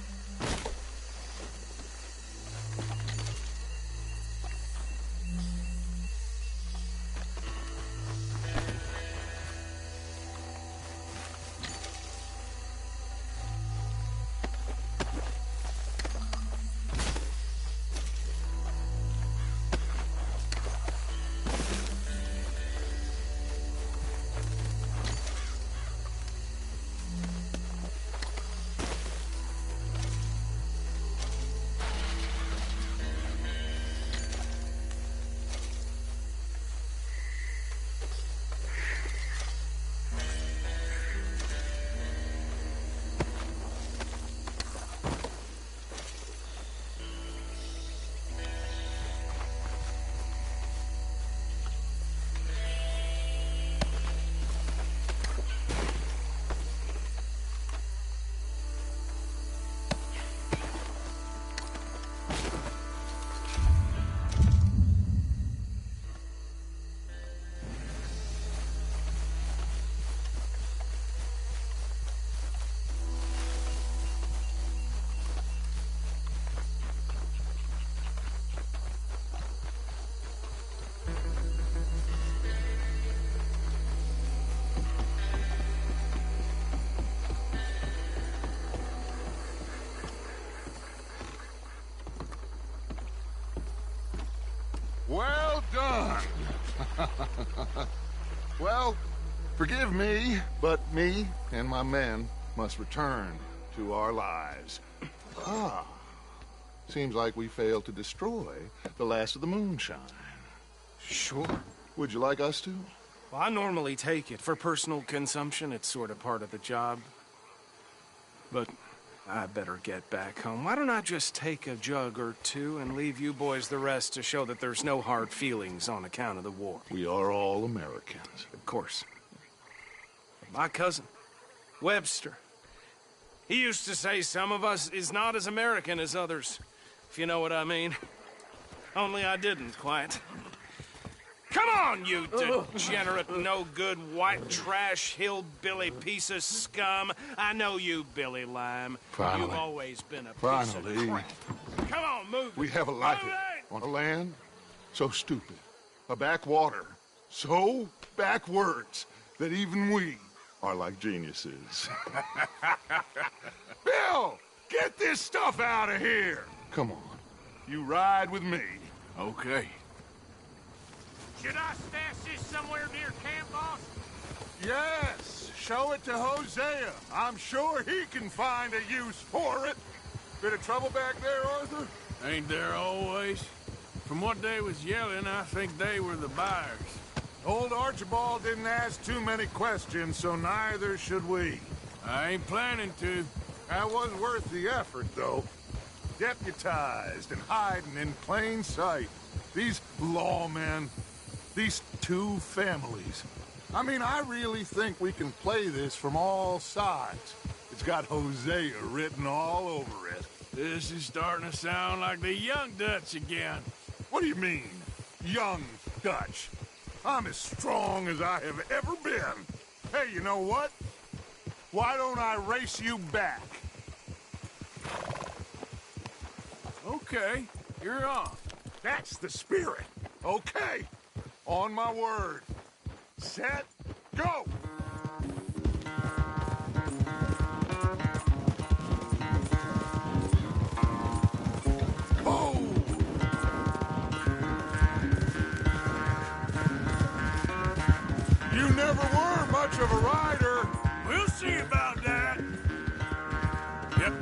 Well done. Well, forgive me, but me and my men must return to our lives. Ah, seems like we failed to destroy the last of the moonshine. Sure. Would you like us to? Well, I normally take it. For personal consumption, it's sort of part of the job. But I better get back home. Why don't I just take a jug or two and leave you boys the rest to show that there's no hard feelings on account of the war? We are all Americans. Of course. My cousin, Webster, he used to say some of us is not as American as others, if you know what I mean. Only I didn't quite. Come on, you degenerate, no-good, white trash, hillbilly piece of scum. I know you, Billy Lime. Finally. You've always been a piece of crap. Come on, move it. We have a life on a land so stupid, a backwater so backwards that even we are like geniuses. Bill, get this stuff out of here. Come on, you ride with me. Okay. Should I stash this somewhere near camp, boss? Yes, show it to Hosea. I'm sure he can find a use for it. Bit of trouble back there, Arthur? Ain't there always? From what they was yelling, I think they were the buyers. Old Archibald didn't ask too many questions, so neither should we. I ain't planning to. That was worth the effort, though. Deputized and hiding in plain sight. These lawmen, these two families. I mean, I really think we can play this from all sides. It's got Hosea written all over it. This is starting to sound like the young Dutch again. What do you mean, young Dutch? I'm as strong as I have ever been. Hey, you know what? Why don't I race you back? Okay, you're on. That's the spirit. Okay, on my word. Set, go! Oh! You never were much of a rider. We'll see about that. Yep.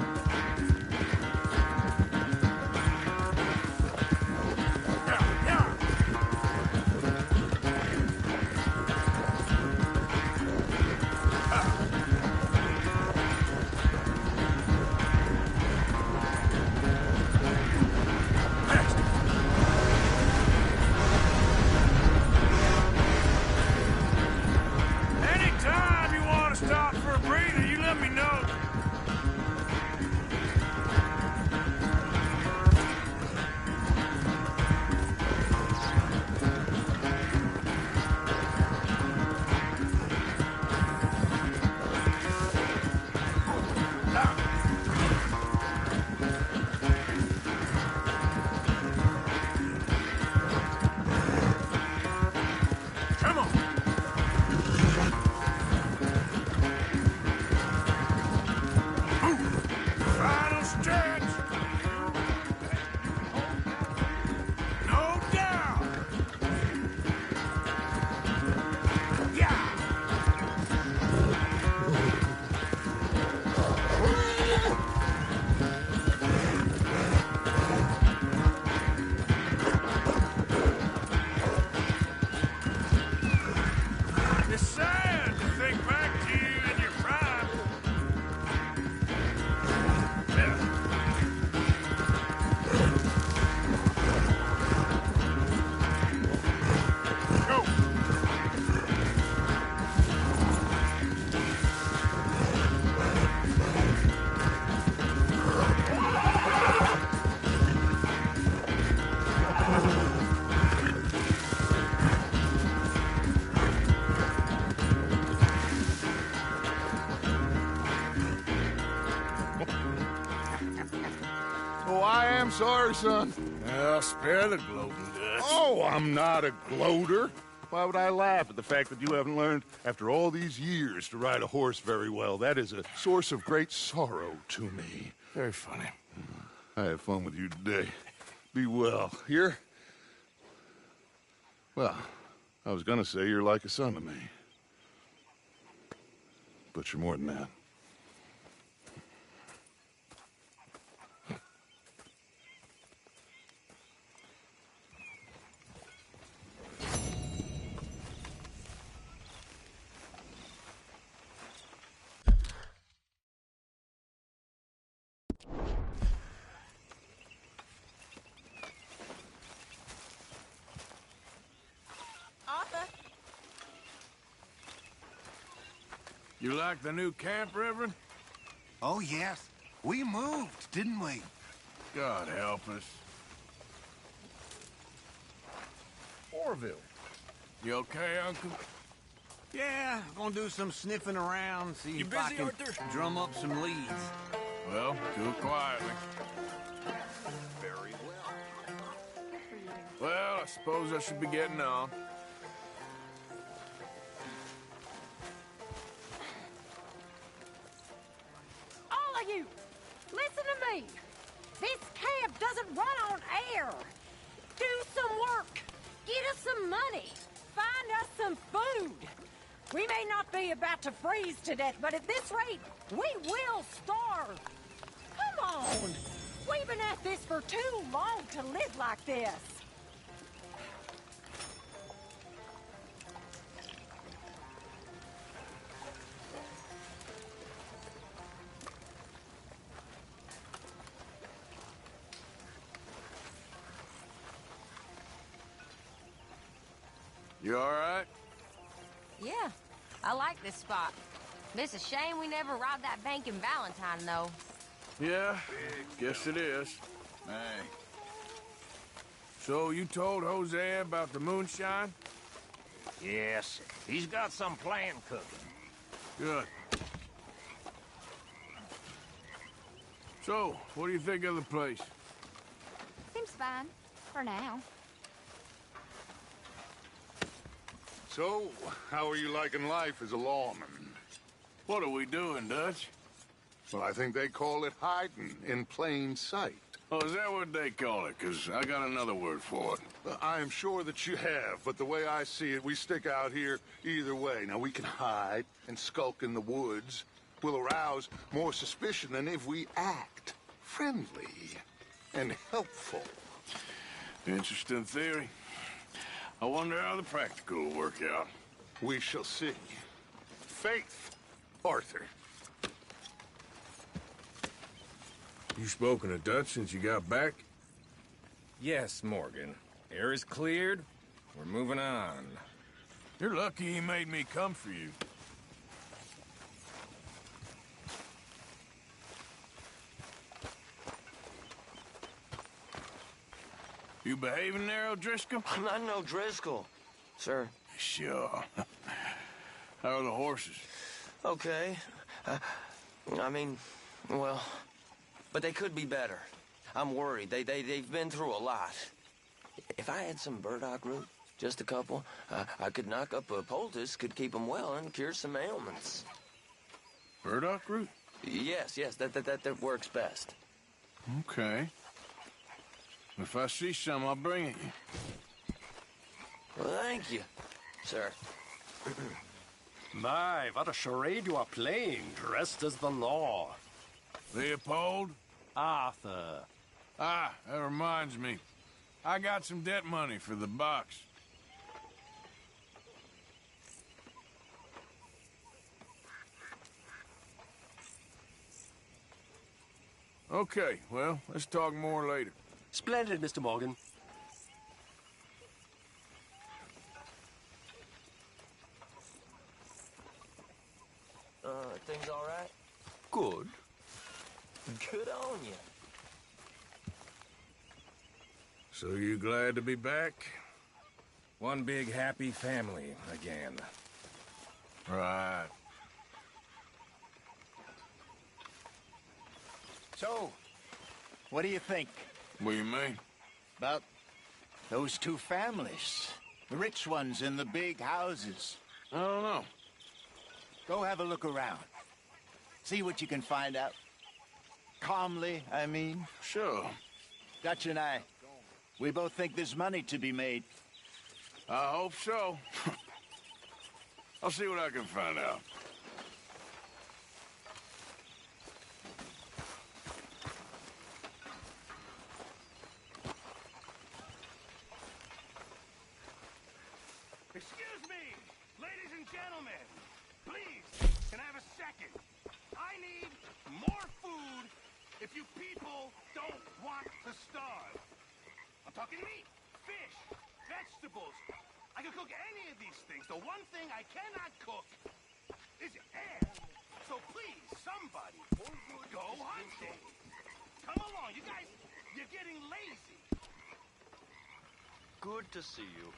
damn sorry, son. I'll spare the gloating, Dutch. Oh, I'm not a gloater. Why would I laugh at the fact that you haven't learned, after all these years, to ride a horse very well? That is a source of great sorrow to me. Very funny. I had fun with you today. Be well. Here? Well, I was gonna say you're like a son to me. But you're more than that. You like the new camp, Reverend? Oh, yes. We moved, didn't we? God help us. Orville. You okay, Uncle? Yeah, gonna do some sniffing around, see You if I busy, can Arthur? drum up some leads. Well, do it quietly. Very well. Well, I suppose I should be getting on. All of you, listen to me. This camp doesn't run on air. Do some work. Get us some money. Find us some food. We may not be about to freeze to death, but at this rate, we will starve. Come on. We've been at this for too long to live like this. You all right? Yeah, I like this spot. It's a shame we never robbed that bank in Valentine, though. Yeah, guess it is. Hey. So you told Jose about the moonshine? Yes, he's got some plan cooking. Good. So, what do you think of the place? Seems fine, for now. So, how are you liking life as a lawman? What are we doing, Dutch? Well, I think they call it hiding in plain sight. Oh, is that what they call it? 'Cause I got another word for it. I am sure that you have, but the way I see it, we stick out here either way. Now, we can hide and skulk in the woods. We'll arouse more suspicion than if we act friendly and helpful. Interesting theory. I wonder how the practical will work out. We shall see. Faith, Arthur. You spoken to Dutch since you got back? Yes, Morgan. Air is cleared. We're moving on. You're lucky he made me come for you. You behaving there, O'Driscoll? I'm not no Driscoll, sir. Sure. How are the horses? Okay. I mean, well, but they could be better. I'm worried. They've been through a lot. If I had some burdock root, just a couple, I could knock up a poultice, could keep them well, and cure some ailments. Burdock root? Yes, that works best. Okay. If I see some, I'll bring it you. Well, thank you, sir. My, what a charade you are playing, dressed as the law. Leopold? Arthur. Ah, that reminds me. I got some debt money for the box. Okay, well, let's talk more later. Splendid, Mr. Morgan. Things all right? Good. Good on you. So you glad to be back? One big happy family again. Right. So, what do you think? What do you mean? About those two families. The rich ones in the big houses. I don't know. Go have a look around. See what you can find out. Calmly, I mean. Sure. Dutch and I, we both think there's money to be made. I hope so. I'll see what I can find out. Excuse me, ladies and gentlemen. Please, can I have a second? I need more food if you people don't want to starve. I'm talking meat, fish, vegetables. I can cook any of these things. The one thing I cannot cook is air. So please, somebody, go hunting. Come along, you guys, you're getting lazy. Good to see you.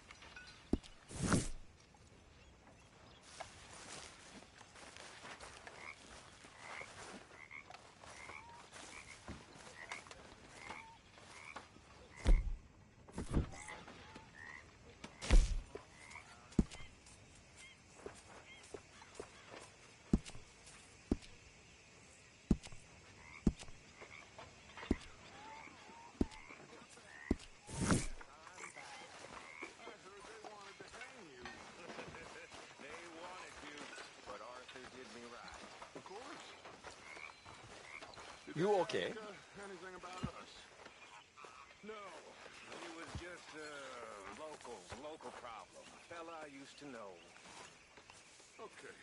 You okay? Anything about us? No, it was just a local problem. A fella I used to know. Okay.